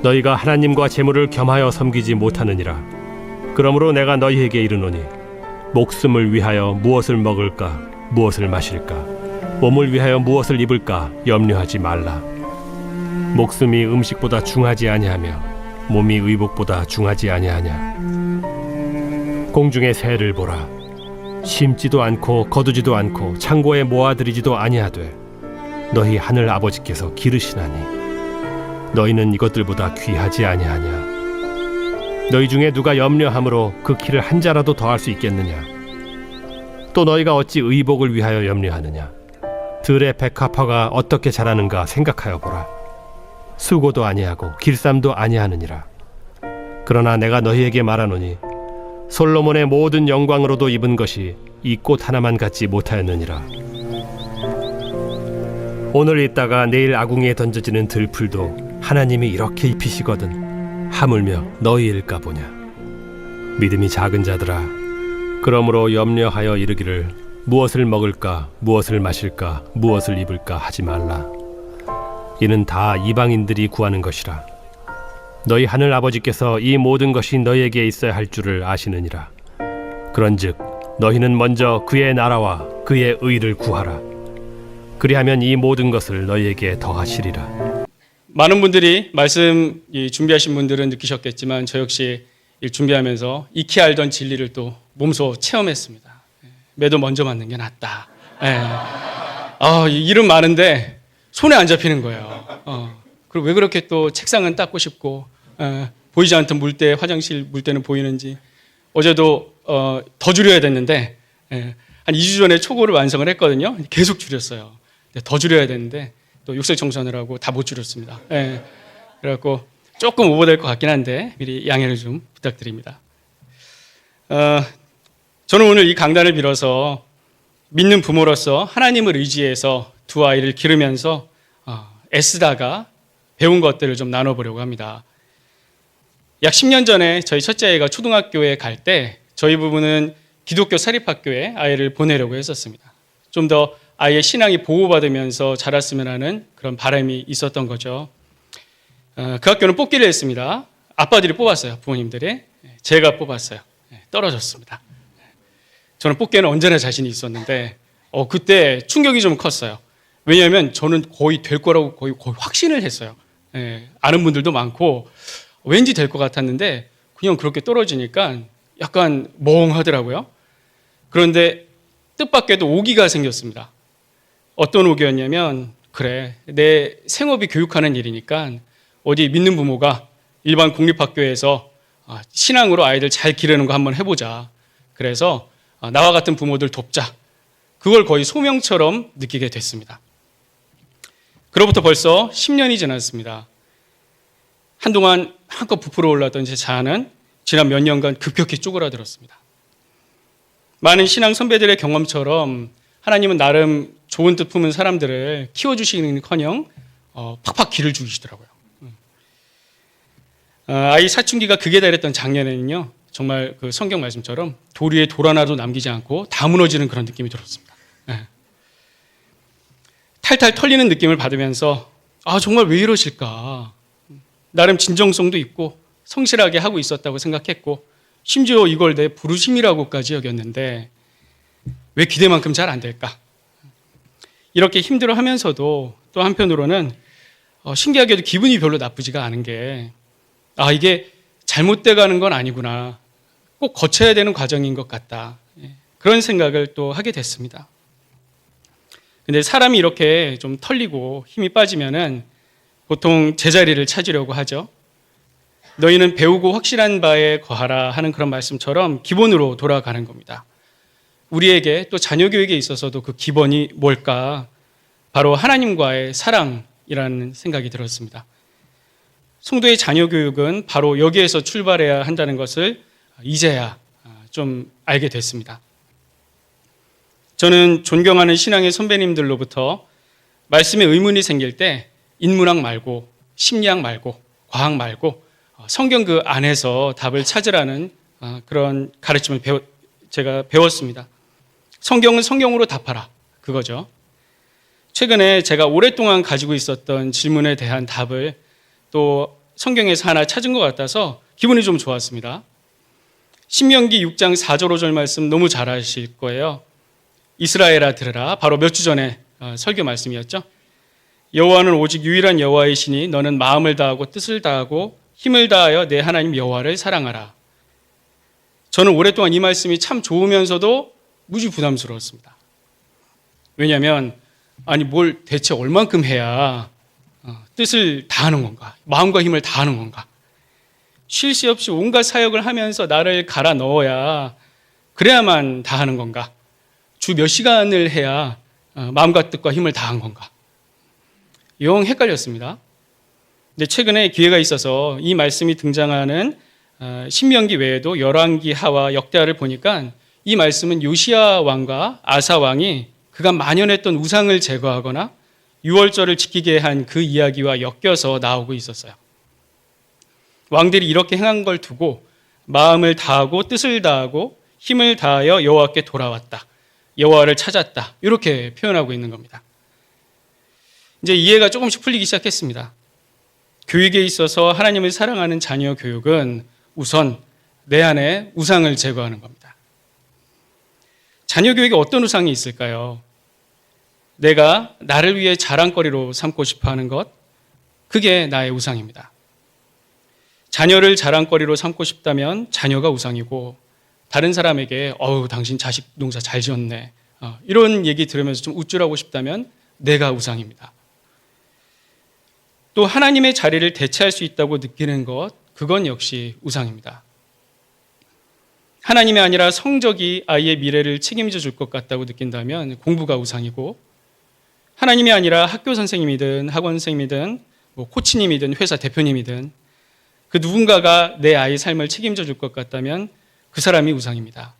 너희가 하나님과 재물을 겸하여 섬기지 못하느니라. 그러므로 내가 너희에게 이르노니 목숨을 위하여 무엇을 먹을까 무엇을 마실까 몸을 위하여 무엇을 입을까 염려하지 말라. 목숨이 음식보다 중하지 아니하며 몸이 의복보다 중하지 아니하냐. 공중의 새를 보라. 심지도 않고 거두지도 않고 창고에 모아들이지도 아니하되 너희 하늘 아버지께서 기르시나니 너희는 이것들보다 귀하지 아니하냐. 너희 중에 누가 염려함으로 그 키를 한 자라도 더할 수 있겠느냐. 또 너희가 어찌 의복을 위하여 염려하느냐. 들의 백합화가 어떻게 자라는가 생각하여 보라. 수고도 아니하고 길쌈도 아니하느니라. 그러나 내가 너희에게 말하노니 솔로몬의 모든 영광으로도 입은 것이 이 꽃 하나만 갖지 못하였느니라. 오늘 있다가 내일 아궁이에 던져지는 들풀도 하나님이 이렇게 입히시거든 하물며 너희일까 보냐. 믿음이 작은 자들아, 그러므로 염려하여 이르기를 무엇을 먹을까 무엇을 마실까 무엇을 입을까 하지 말라. 이는 다 이방인들이 구하는 것이라. 너희 하늘 아버지께서 이 모든 것이 너희에게 있어야 할 줄을 아시느니라. 그런즉 너희는 먼저 그의 나라와 그의 의를 구하라. 그리하면 이 모든 것을 너희에게 더하시리라. 많은 분들이 말씀 준비하신 분들은 느끼셨겠지만 저 역시 준비하면서 익히 알던 진리를 또 몸소 체험했습니다. 매도 먼저 맞는 게 낫다. 일은 많은데 손에 안 잡히는 거예요. 그리고 왜 그렇게 또 책상은 닦고 싶고 보이지 않던 물때, 화장실 물때는 보이는지. 어제도 더 줄여야 됐는데 한 2주 전에 초고를 완성을 했거든요. 계속 줄였어요. 더 줄여야 되는데 또 육색 청소하느라고 다 못 줄였습니다. 그래갖고 조금 오버될 것 같긴 한데 미리 양해를 좀 부탁드립니다. 저는 오늘 이 강단을 빌어서 믿는 부모로서 하나님을 의지해서 두 아이를 기르면서 애쓰다가 배운 것들을 좀 나눠보려고 합니다. 약 10년 전에 저희 첫째 아이가 초등학교에 갈 때 저희 부부는 기독교 사립학교에 아이를 보내려고 했었습니다. 좀 더 아이의 신앙이 보호받으면서 자랐으면 하는 그런 바람이 있었던 거죠. 그 학교는 뽑기를 했습니다. 아빠들이 뽑았어요. 부모님들이. 제가 뽑았어요. 떨어졌습니다. 저는 뽑기에는 언제나 자신이 있었는데 그때 충격이 좀 컸어요. 왜냐하면 저는 거의 될 거라고 거의 확신을 했어요. 아는 분들도 많고 왠지 될 것 같았는데 그냥 그렇게 떨어지니까 약간 멍하더라고요. 그런데 뜻밖에도 오기가 생겼습니다. 어떤 오기였냐면 그래, 내 생업이 교육하는 일이니까 어디 믿는 부모가 일반 공립학교에서 신앙으로 아이들 잘 기르는 거 한번 해보자. 그래서 나와 같은 부모들 돕자. 그걸 거의 소명처럼 느끼게 됐습니다. 그로부터 벌써 10년이 지났습니다. 한동안 한껏 부풀어 올랐던 제 자아는 지난 몇 년간 급격히 쪼그라들었습니다. 많은 신앙 선배들의 경험처럼 하나님은 나름 좋은 뜻 품은 사람들을 키워주시는커녕 팍팍 기를 죽이시더라고요. 아이 사춘기가 극에 달했던 작년에는요, 정말 그 성경 말씀처럼 돌 위에 돌 하나도 남기지 않고 다 무너지는 그런 느낌이 들었습니다. 탈탈 털리는 느낌을 받으면서 정말 왜 이러실까. 나름 진정성도 있고 성실하게 하고 있었다고 생각했고 심지어 이걸 내 부르심이라고까지 여겼는데 왜 기대만큼 잘 안 될까. 이렇게 힘들어하면서도 또 한편으로는 신기하게도 기분이 별로 나쁘지가 않은 게 이게 잘못돼 가는 건 아니구나. 꼭 거쳐야 되는 과정인 것 같다. 그런 생각을 또 하게 됐습니다. 근데 사람이 이렇게 좀 털리고 힘이 빠지면은 보통 제자리를 찾으려고 하죠. 너희는 배우고 확실한 바에 거하라 하는 그런 말씀처럼 기본으로 돌아가는 겁니다. 우리에게 또 자녀 교육에 있어서도 그 기본이 뭘까? 바로 하나님과의 사랑이라는 생각이 들었습니다. 성도의 자녀 교육은 바로 여기에서 출발해야 한다는 것을 이제야 좀 알게 됐습니다. 저는 존경하는 신앙의 선배님들로부터 말씀에 의문이 생길 때 인문학 말고 심리학 말고 과학 말고 성경 그 안에서 답을 찾으라는 그런 가르침을 제가 배웠습니다. 성경은 성경으로 답하라. 그거죠. 최근에 제가 오랫동안 가지고 있었던 질문에 대한 답을 또 성경에서 하나 찾은 것 같아서 기분이 좀 좋았습니다. 신명기 6장 4절 5절 말씀 너무 잘 아실 거예요. 이스라엘아 들으라. 바로 몇 주 전에 설교 말씀이었죠. 여호와는 오직 유일한 여호와이시니 너는 마음을 다하고 뜻을 다하고 힘을 다하여 내 하나님 여호와를 사랑하라. 저는 오랫동안 이 말씀이 참 좋으면서도 무지 부담스러웠습니다. 왜냐하면 아니 뭘 대체 얼만큼 해야 뜻을 다하는 건가? 마음과 힘을 다하는 건가? 쉴 새 없이 온갖 사역을 하면서 나를 갈아 넣어야 그래야만 다하는 건가? 주 몇 시간을 해야 마음과 뜻과 힘을 다한 건가? 영 헷갈렸습니다. 근데 최근에 기회가 있어서 이 말씀이 등장하는 신명기 외에도 열왕기, 하와, 역대하를 보니까 이 말씀은 요시야 왕과 아사 왕이 그간 만연했던 우상을 제거하거나 유월절을 지키게 한 그 이야기와 엮여서 나오고 있었어요. 왕들이 이렇게 행한 걸 두고 마음을 다하고 뜻을 다하고 힘을 다하여 여호와께 돌아왔다. 여호와를 찾았다. 이렇게 표현하고 있는 겁니다. 이제 이해가 조금씩 풀리기 시작했습니다. 교육에 있어서 하나님을 사랑하는 자녀 교육은 우선 내 안에 우상을 제거하는 겁니다. 자녀 교육에 어떤 우상이 있을까요? 내가 나를 위해 자랑거리로 삼고 싶어 하는 것, 그게 나의 우상입니다. 자녀를 자랑거리로 삼고 싶다면 자녀가 우상이고 다른 사람에게 당신 자식 농사 잘 지었네. 이런 얘기 들으면서 좀 우쭐하고 싶다면 내가 우상입니다. 또 하나님의 자리를 대체할 수 있다고 느끼는 것, 그건 역시 우상입니다. 하나님이 아니라 성적이 아이의 미래를 책임져 줄 것 같다고 느낀다면 공부가 우상이고, 하나님이 아니라 학교 선생님이든 학원 선생님이든 코치님이든 회사 대표님이든 그 누군가가 내 아이의 삶을 책임져 줄 것 같다면 그 사람이 우상입니다.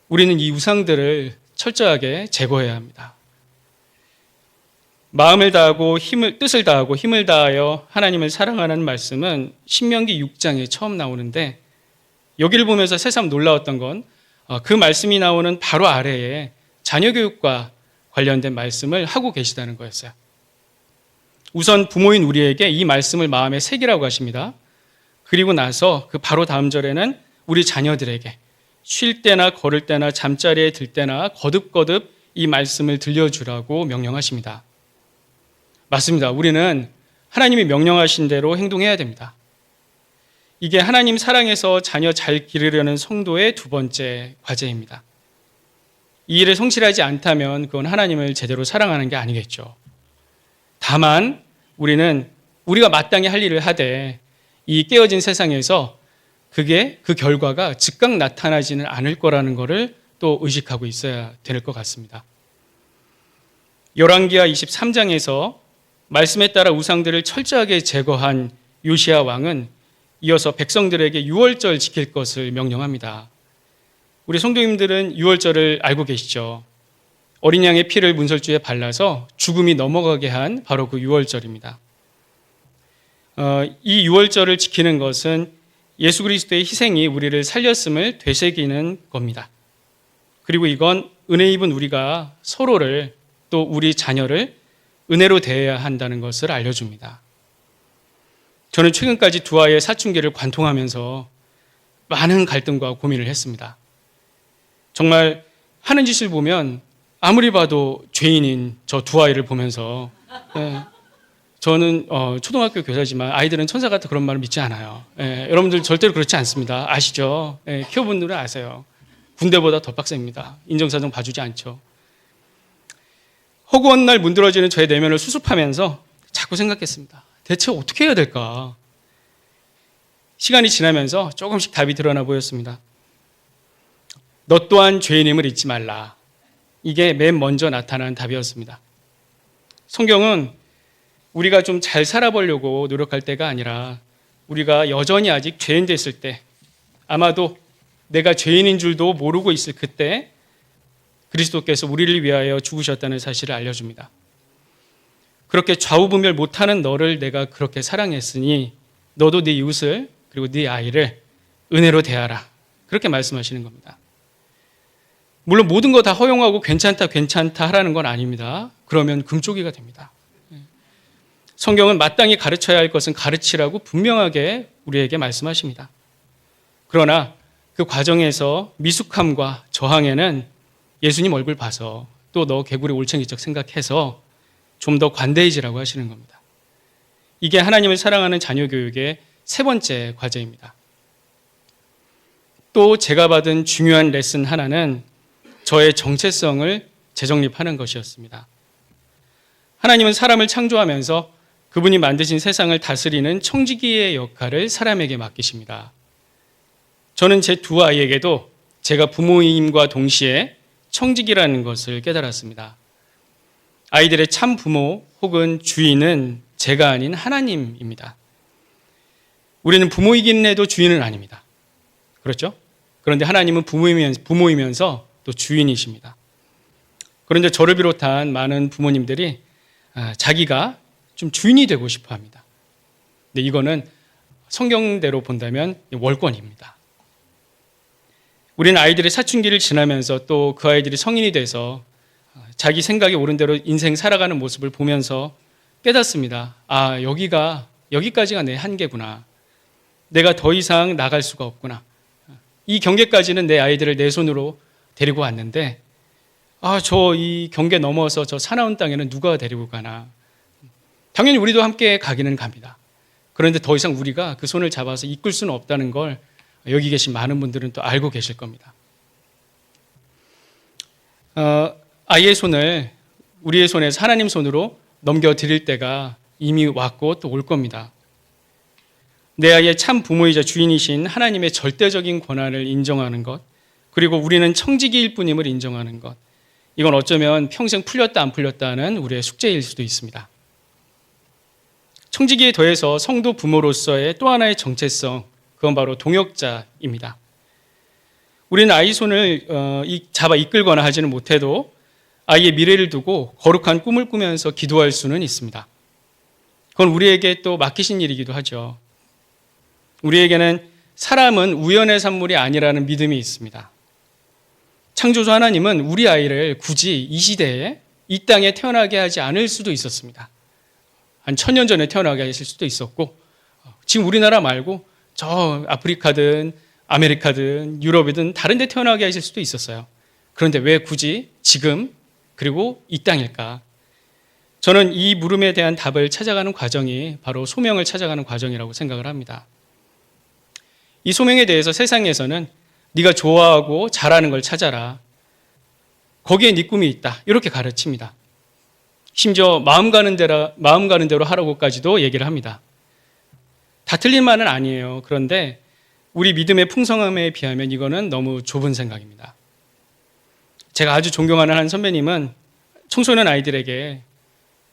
우리는 이 우상들을 철저하게 제거해야 합니다. 마음을 다하고 뜻을 다하고 힘을 다하여 하나님을 사랑하는 말씀은 신명기 6장에 처음 나오는데, 여기를 보면서 새삼 놀라웠던 건 그 말씀이 나오는 바로 아래에 자녀교육과 관련된 말씀을 하고 계시다는 거였어요. 우선 부모인 우리에게 이 말씀을 마음에 새기라고 하십니다. 그리고 나서 그 바로 다음 절에는 우리 자녀들에게 쉴 때나 걸을 때나 잠자리에 들 때나 거듭거듭 이 말씀을 들려주라고 명령하십니다. 맞습니다. 우리는 하나님이 명령하신 대로 행동해야 됩니다. 이게 하나님 사랑해서 자녀 잘 기르려는 성도의 두 번째 과제입니다. 이 일을 성실하지 않다면 그건 하나님을 제대로 사랑하는 게 아니겠죠. 다만 우리는 우리가 마땅히 할 일을 하되 이 깨어진 세상에서 그 결과가 즉각 나타나지는 않을 거라는 것을 또 의식하고 있어야 될 것 같습니다. 열왕기하 23장에서 말씀에 따라 우상들을 철저하게 제거한 요시야 왕은 이어서 백성들에게 유월절 지킬 것을 명령합니다. 우리 성도님들은 유월절을 알고 계시죠? 어린 양의 피를 문설주에 발라서 죽음이 넘어가게 한 바로 그 유월절입니다. 이 유월절을 지키는 것은 예수 그리스도의 희생이 우리를 살렸음을 되새기는 겁니다. 그리고 이건 은혜 입은 우리가 서로를 또 우리 자녀를 은혜로 대해야 한다는 것을 알려줍니다. 저는 최근까지 두 아이의 사춘기를 관통하면서 많은 갈등과 고민을 했습니다. 정말 하는 짓을 보면 아무리 봐도 죄인인 저 두 아이를 보면서 저는 초등학교 교사지만 아이들은 천사 같다 그런 말을 믿지 않아요. 여러분들 절대로 그렇지 않습니다. 아시죠? 키워분들은 아세요. 군대보다 더 빡셉니다. 인정사정 봐주지 않죠. 허구한 날 문드러지는 저의 내면을 수습하면서 자꾸 생각했습니다. 대체 어떻게 해야 될까? 시간이 지나면서 조금씩 답이 드러나 보였습니다. 너 또한 죄인임을 잊지 말라. 이게 맨 먼저 나타난 답이었습니다. 성경은 우리가 좀 잘 살아보려고 노력할 때가 아니라 우리가 여전히 아직 죄인 됐을 때, 아마도 내가 죄인인 줄도 모르고 있을 그때 그리스도께서 우리를 위하여 죽으셨다는 사실을 알려줍니다. 그렇게 좌우분별 못하는 너를 내가 그렇게 사랑했으니 너도 네 이웃을 그리고 네 아이를 은혜로 대하라. 그렇게 말씀하시는 겁니다. 물론 모든 거 다 허용하고 괜찮다 하라는 건 아닙니다. 그러면 금쪽이가 됩니다. 성경은 마땅히 가르쳐야 할 것은 가르치라고 분명하게 우리에게 말씀하십니다. 그러나 그 과정에서 미숙함과 저항에는 예수님 얼굴 봐서 또 너 개구리 올챙이적 생각해서 좀 더 관대해지라고 하시는 겁니다. 이게 하나님을 사랑하는 자녀 교육의 세 번째 과제입니다. 또 제가 받은 중요한 레슨 하나는 저의 정체성을 재정립하는 것이었습니다. 하나님은 사람을 창조하면서 그분이 만드신 세상을 다스리는 청지기의 역할을 사람에게 맡기십니다. 저는 제 두 아이에게도 제가 부모임과 동시에 청지기라는 것을 깨달았습니다. 아이들의 참 부모 혹은 주인은 제가 아닌 하나님입니다. 우리는 부모이긴 해도 주인은 아닙니다. 그렇죠? 그런데 하나님은 부모이면서 또 주인이십니다. 그런데 저를 비롯한 많은 부모님들이 자기가 좀 주인이 되고 싶어 합니다. 근데 이거는 성경대로 본다면 월권입니다. 우리는 아이들의 사춘기를 지나면서 또 그 아이들이 성인이 돼서 자기 생각이 옳은 대로 인생 살아가는 모습을 보면서 깨닫습니다. 아, 여기까지가 내 한계구나. 내가 더 이상 나갈 수가 없구나. 이 경계까지는 내 아이들을 내 손으로 데리고 왔는데 저 이 경계 넘어서 저 사나운 땅에는 누가 데리고 가나. 당연히 우리도 함께 가기는 갑니다. 그런데 더 이상 우리가 그 손을 잡아서 이끌 수는 없다는 걸 여기 계신 많은 분들은 또 알고 계실 겁니다. 아이의 손을 우리의 손에서 하나님 손으로 넘겨드릴 때가 이미 왔고 또 올 겁니다. 내 아이의 참 부모이자 주인이신 하나님의 절대적인 권한을 인정하는 것, 그리고 우리는 청지기일 뿐임을 인정하는 것, 이건 어쩌면 평생 풀렸다 안 풀렸다는 우리의 숙제일 수도 있습니다. 청지기에 더해서 성도 부모로서의 또 하나의 정체성, 그건 바로 동역자입니다. 우리는 아이 손을 잡아 이끌거나 하지는 못해도 아이의 미래를 두고 거룩한 꿈을 꾸면서 기도할 수는 있습니다. 그건 우리에게 또 맡기신 일이기도 하죠. 우리에게는 사람은 우연의 산물이 아니라는 믿음이 있습니다. 창조주 하나님은 우리 아이를 굳이 이 시대에 이 땅에 태어나게 하지 않을 수도 있었습니다. 한 1000년 전에 태어나게 하실 수도 있었고 지금 우리나라 말고 저 아프리카든 아메리카든 유럽이든 다른 데 태어나게 하실 수도 있었어요. 그런데 왜 굳이 지금 그리고 이 땅일까? 저는 이 물음에 대한 답을 찾아가는 과정이 바로 소명을 찾아가는 과정이라고 생각을 합니다. 이 소명에 대해서 세상에서는 네가 좋아하고 잘하는 걸 찾아라. 거기에 네 꿈이 있다. 이렇게 가르칩니다. 심지어 마음 가는 대로 하라고까지도 얘기를 합니다. 다 틀린 말은 아니에요. 그런데 우리 믿음의 풍성함에 비하면 이거는 너무 좁은 생각입니다. 제가 아주 존경하는 한 선배님은 청소년 아이들에게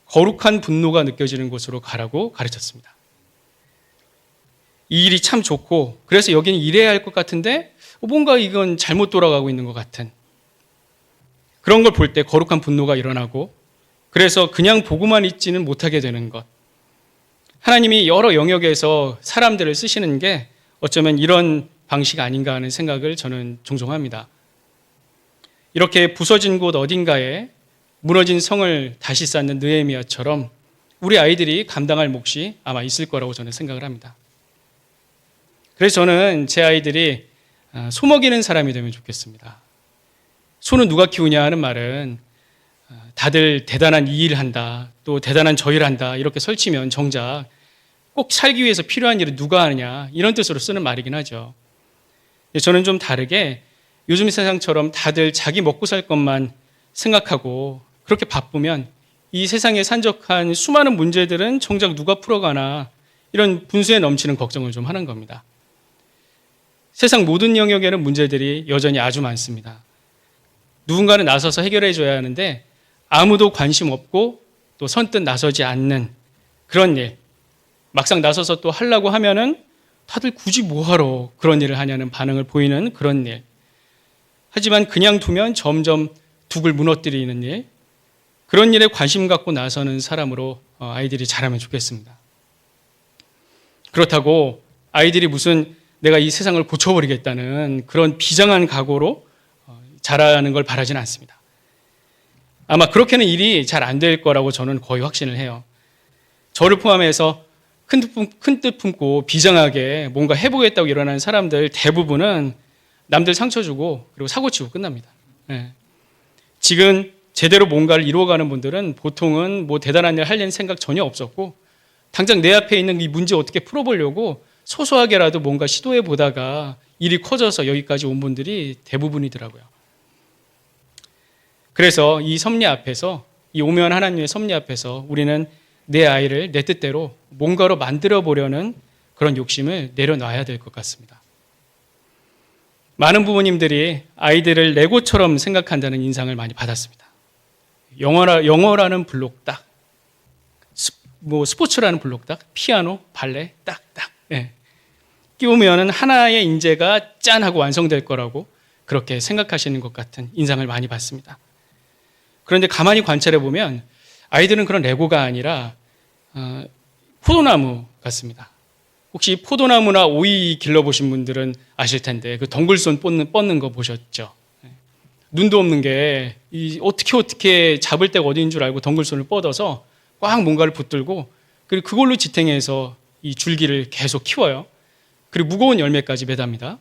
거룩한 분노가 느껴지는 곳으로 가라고 가르쳤습니다. 이 일이 참 좋고 그래서 여기는 이래야 할 것 같은데 뭔가 이건 잘못 돌아가고 있는 것 같은 그런 걸 볼 때 거룩한 분노가 일어나고 그래서 그냥 보고만 있지는 못하게 되는 것. 하나님이 여러 영역에서 사람들을 쓰시는 게 어쩌면 이런 방식 아닌가 하는 생각을 저는 종종 합니다. 이렇게 부서진 곳 어딘가에 무너진 성을 다시 쌓는 느헤미야처럼 우리 아이들이 감당할 몫이 아마 있을 거라고 저는 생각을 합니다. 그래서 저는 제 아이들이 소 먹이는 사람이 되면 좋겠습니다. 소는 누가 키우냐 하는 말은 다들 대단한 이 일을 한다, 또 대단한 저 일을 한다 이렇게 설치면 정작 꼭 살기 위해서 필요한 일을 누가 하느냐 이런 뜻으로 쓰는 말이긴 하죠. 저는 좀 다르게 요즘 세상처럼 다들 자기 먹고 살 것만 생각하고 그렇게 바쁘면 이 세상에 산적한 수많은 문제들은 정작 누가 풀어가나 이런 분수에 넘치는 걱정을 좀 하는 겁니다. 세상 모든 영역에는 문제들이 여전히 아주 많습니다. 누군가는 나서서 해결해 줘야 하는데 아무도 관심 없고 또 선뜻 나서지 않는 그런 일. 막상 나서서 또 하려고 하면은 다들 굳이 뭐하러 그런 일을 하냐는 반응을 보이는 그런 일. 하지만 그냥 두면 점점 둑을 무너뜨리는 일. 그런 일에 관심 갖고 나서는 사람으로 아이들이 자라면 좋겠습니다. 그렇다고 아이들이 무슨 내가 이 세상을 고쳐버리겠다는 그런 비장한 각오로 자라는 걸 바라지는 않습니다. 아마 그렇게는 일이 잘 안 될 거라고 저는 거의 확신을 해요. 저를 포함해서 큰 뜻 품고 비장하게 뭔가 해보겠다고 일어나는 사람들 대부분은 남들 상처 주고 그리고 사고 치고 끝납니다. 예. 지금 제대로 뭔가를 이루어가는 분들은 보통은 뭐 대단한 일 하려는 생각 전혀 없었고 당장 내 앞에 있는 이 문제 어떻게 풀어보려고 소소하게라도 뭔가 시도해 보다가 일이 커져서 여기까지 온 분들이 대부분이더라고요. 그래서 이 섭리 앞에서, 이 오묘한 하나님의 섭리 앞에서 우리는 내 아이를 내 뜻대로 뭔가로 만들어 보려는 그런 욕심을 내려놔야 될 것 같습니다. 많은 부모님들이 아이들을 레고처럼 생각한다는 인상을 많이 받았습니다. 영어라는 블록 딱, 스포츠라는 블록 딱, 피아노, 발레 딱딱. 예. 끼우면 하나의 인재가 짠 하고 완성될 거라고 그렇게 생각하시는 것 같은 인상을 많이 받습니다. 그런데 가만히 관찰해 보면 아이들은 그런 레고가 아니라 포도나무 같습니다. 혹시 포도나무나 오이 길러보신 분들은 아실 텐데 그 덩굴손 뻗는 거 보셨죠? 눈도 없는 게 어떻게 잡을 데가 어디인 줄 알고 덩굴손을 뻗어서 꽉 뭔가를 붙들고 그리고 그걸로 지탱해서 이 줄기를 계속 키워요. 그리고 무거운 열매까지 매답니다.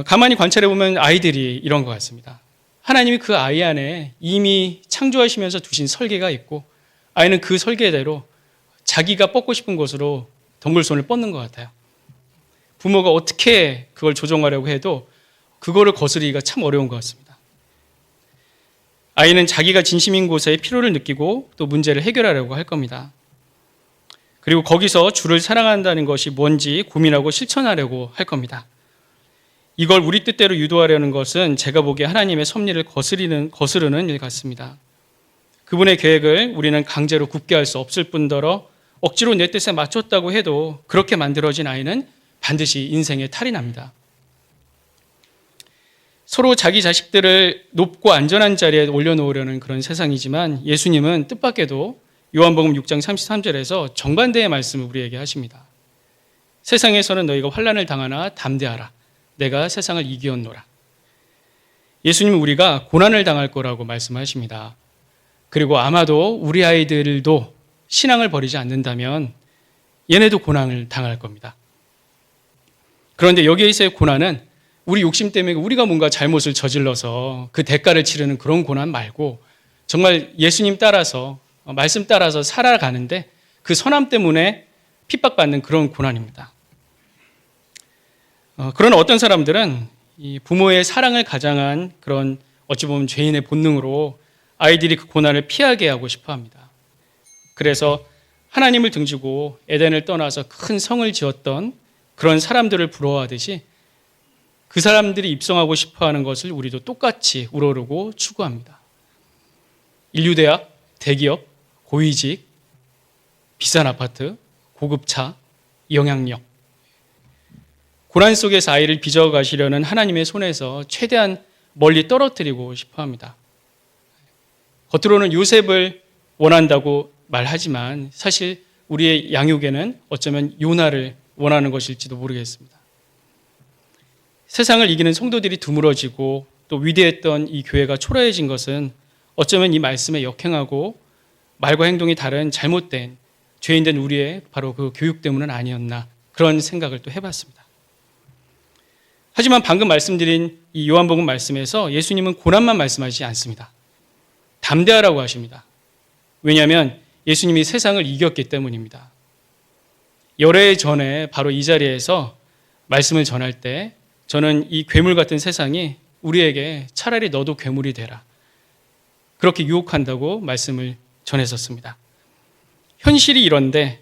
가만히 관찰해 보면 아이들이 이런 것 같습니다. 하나님이 그 아이 안에 이미 창조하시면서 두신 설계가 있고 아이는 그 설계대로 자기가 뻗고 싶은 곳으로 덩굴손을 뻗는 것 같아요. 부모가 어떻게 그걸 조정하려고 해도 그거를 거스르기가 참 어려운 것 같습니다. 아이는 자기가 진심인 곳에 필요를 느끼고 또 문제를 해결하려고 할 겁니다. 그리고 거기서 주를 사랑한다는 것이 뭔지 고민하고 실천하려고 할 겁니다. 이걸 우리 뜻대로 유도하려는 것은 제가 보기에 하나님의 섭리를 거스르는 일 같습니다. 그분의 계획을 우리는 강제로 굽게 할 수 없을 뿐더러 억지로 내 뜻에 맞췄다고 해도 그렇게 만들어진 아이는 반드시 인생의 탈이 납니다. 서로 자기 자식들을 높고 안전한 자리에 올려놓으려는 그런 세상이지만 예수님은 뜻밖에도 요한복음 6장 33절에서 정반대의 말씀을 우리에게 하십니다. 세상에서는 너희가 환난을 당하나 담대하라. 내가 세상을 이기었노라. 예수님은 우리가 고난을 당할 거라고 말씀하십니다. 그리고 아마도 우리 아이들도 신앙을 버리지 않는다면 얘네도 고난을 당할 겁니다. 그런데 여기에서의 고난은 우리 욕심 때문에 우리가 뭔가 잘못을 저질러서 그 대가를 치르는 그런 고난 말고 정말 예수님 따라서 말씀 따라서 살아가는데 그 선함 때문에 핍박받는 그런 고난입니다. 그러나 어떤 사람들은 이 부모의 사랑을 가장한 그런 어찌 보면 죄인의 본능으로 아이들이 그 고난을 피하게 하고 싶어 합니다. 그래서 하나님을 등지고 에덴을 떠나서 큰 성을 지었던 그런 사람들을 부러워하듯이 그 사람들이 입성하고 싶어 하는 것을 우리도 똑같이 우러르고 추구합니다. 인류대학, 대기업, 고위직, 비싼 아파트, 고급차, 영향력. 고난 속에서 아이를 빚어가시려는 하나님의 손에서 최대한 멀리 떨어뜨리고 싶어 합니다. 겉으로는 요셉을 원한다고 말하지만 사실 우리의 양육에는 어쩌면 요나를 원하는 것일지도 모르겠습니다. 세상을 이기는 성도들이 드물어지고 또 위대했던 이 교회가 초라해진 것은 어쩌면 이 말씀에 역행하고 말과 행동이 다른 잘못된 죄인된 우리의 바로 그 교육 때문은 아니었나 그런 생각을 또 해봤습니다. 하지만 방금 말씀드린 이 요한복음 말씀에서 예수님은 고난만 말씀하지 않습니다. 담대하라고 하십니다. 왜냐하면 예수님이 세상을 이겼기 때문입니다. 열애 전에 바로 이 자리에서 말씀을 전할 때 저는 이 괴물 같은 세상이 우리에게 차라리 너도 괴물이 되라. 그렇게 유혹한다고 말씀을 전했었습니다. 현실이 이런데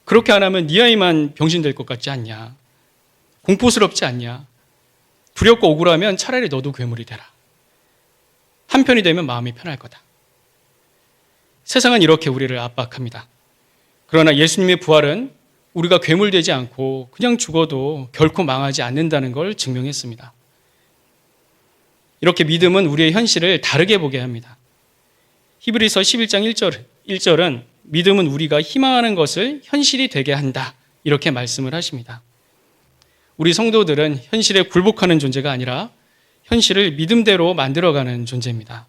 그렇게 안 하면 네 아이만 병신될 것 같지 않냐. 공포스럽지 않냐. 두렵고 억울하면 차라리 너도 괴물이 되라. 한편이 되면 마음이 편할 거다. 세상은 이렇게 우리를 압박합니다. 그러나 예수님의 부활은 우리가 괴물되지 않고 그냥 죽어도 결코 망하지 않는다는 걸 증명했습니다. 이렇게 믿음은 우리의 현실을 다르게 보게 합니다. 히브리서 11장 1절은 믿음은 우리가 희망하는 것을 현실이 되게 한다. 이렇게 말씀을 하십니다. 우리 성도들은 현실에 굴복하는 존재가 아니라 현실을 믿음대로 만들어가는 존재입니다.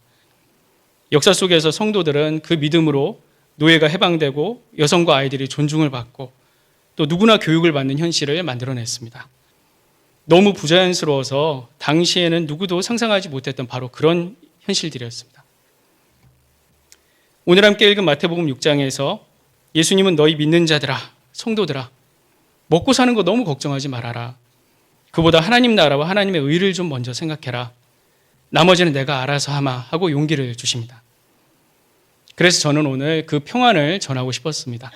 역사 속에서 성도들은 그 믿음으로 노예가 해방되고 여성과 아이들이 존중을 받고 또 누구나 교육을 받는 현실을 만들어냈습니다. 너무 부자연스러워서 당시에는 누구도 상상하지 못했던 바로 그런 현실들이었습니다. 오늘 함께 읽은 마태복음 6장에서 예수님은 너희 믿는 자들아, 성도들아, 먹고 사는 거 너무 걱정하지 말아라. 그보다 하나님 나라와 하나님의 의를 좀 먼저 생각해라. 나머지는 내가 알아서 하마 하고 용기를 주십니다. 그래서 저는 오늘 그 평안을 전하고 싶었습니다.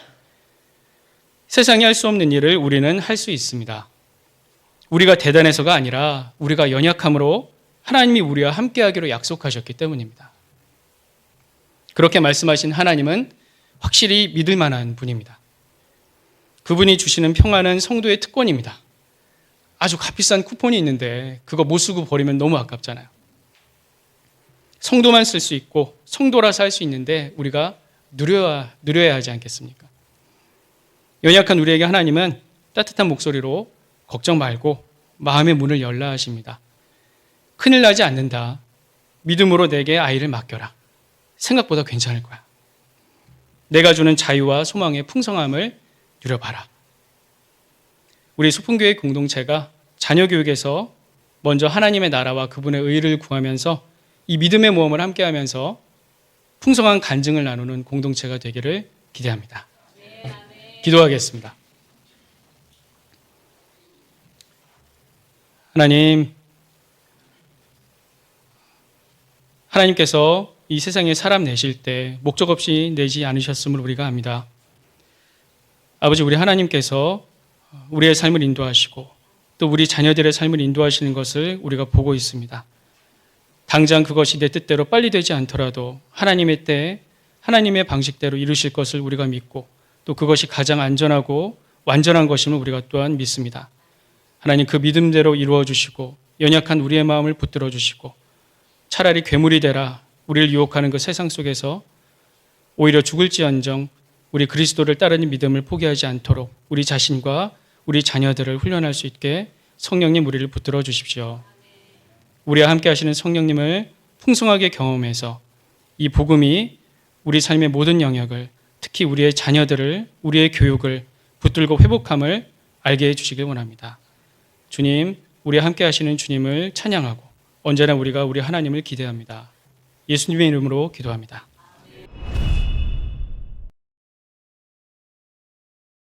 세상이 할 수 없는 일을 우리는 할 수 있습니다. 우리가 대단해서가 아니라 우리가 연약함으로 하나님이 우리와 함께하기로 약속하셨기 때문입니다. 그렇게 말씀하신 하나님은 확실히 믿을 만한 분입니다. 그분이 주시는 평안은 성도의 특권입니다. 아주 값비싼 쿠폰이 있는데 그거 못 쓰고 버리면 너무 아깝잖아요. 성도만 쓸 수 있고 성도라서 할 수 있는데 우리가 누려야 하지 않겠습니까? 연약한 우리에게 하나님은 따뜻한 목소리로 걱정 말고 마음의 문을 열라 하십니다. 큰일 나지 않는다. 믿음으로 내게 아이를 맡겨라. 생각보다 괜찮을 거야. 내가 주는 자유와 소망의 풍성함을 누려봐라. 우리 소풍교회 공동체가 자녀 교육에서 먼저 하나님의 나라와 그분의 의를 구하면서 이 믿음의 모험을 함께하면서 풍성한 간증을 나누는 공동체가 되기를 기대합니다. 기도하겠습니다. 하나님께서 이 세상에 사람 내실 때 목적 없이 내지 않으셨음을 우리가 압니다. 아버지, 우리 하나님께서 우리의 삶을 인도하시고 또 우리 자녀들의 삶을 인도하시는 것을 우리가 보고 있습니다. 당장 그것이 내 뜻대로 빨리 되지 않더라도 하나님의 때에 하나님의 방식대로 이루실 것을 우리가 믿고 또 그것이 가장 안전하고 완전한 것임을 우리가 또한 믿습니다. 하나님, 그 믿음대로 이루어 주시고 연약한 우리의 마음을 붙들어 주시고 차라리 괴물이 되라 우리를 유혹하는 그 세상 속에서 오히려 죽을지언정 우리 그리스도를 따르는 믿음을 포기하지 않도록 우리 자신과 우리 자녀들을 훈련할 수 있게 성령님 우리를 붙들어 주십시오. 우리와 함께 하시는 성령님을 풍성하게 경험해서 이 복음이 우리 삶의 모든 영역을, 특히 우리의 자녀들을, 우리의 교육을 붙들고 회복함을 알게 해주시길 원합니다. 주님, 우리와 함께 하시는 주님을 찬양하고 언제나 우리가 우리 하나님을 기대합니다. 예수님의 이름으로 기도합니다.